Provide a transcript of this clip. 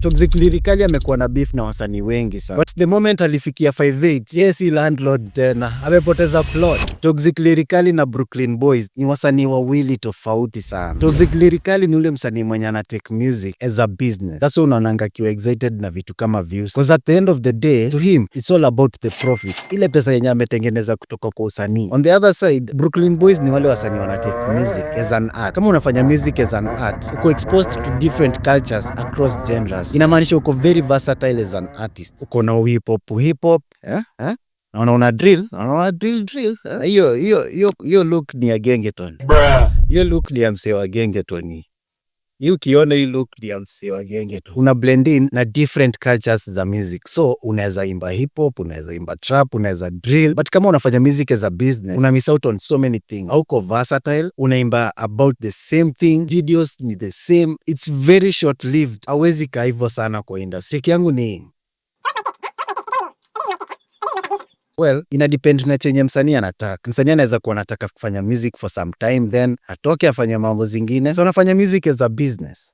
Toxic Lyrically amekuwa na beef na wasanii wengi sana. But the moment alifikia 58, yes, he landlord tena. Amepoteza plot. Toxic Lyrically na Brooklyn Boys ni wasanii wawili tofauti sana. Toxic Lyrically ni ule msanii mwenye ana take music as a business. That's why unaonanga kiwa excited na vitu kama views. Because at the end of the day, to him, it's all about the profits. Ile pesa yenye ametengeneza kutoka kwa usanii. On the other side, Brooklyn Boys ni wale wasanii wana take music as an art. Kama unafanya music as an art, uko exposed to different cultures across genres. Inamaanisha uko very versatile as an artist. Uko na hip hop, Unaona drill. Hiyo look ni ya Gengeton. Hiyo look ni ya msee wa Gengeton. Ukiona hii look ni ya msee wa Gengeton. Una blend in na different cultures za music. So unaweza imba hip hop, unaweza imba trap, unaweza drill. But kama unafanya music as a business, una miss out on so many things. Hauko versatile, unaimba about the same thing, videos ni the same. It's very short lived. Hawezi kaa hivyo sana kwa industry. Yangu ni ina depend na chenye msanii anataka. Msanii anaweza kuwa anataka kufanya music for some time, then atoke afanye mambo zingine. So anafanya music as a business.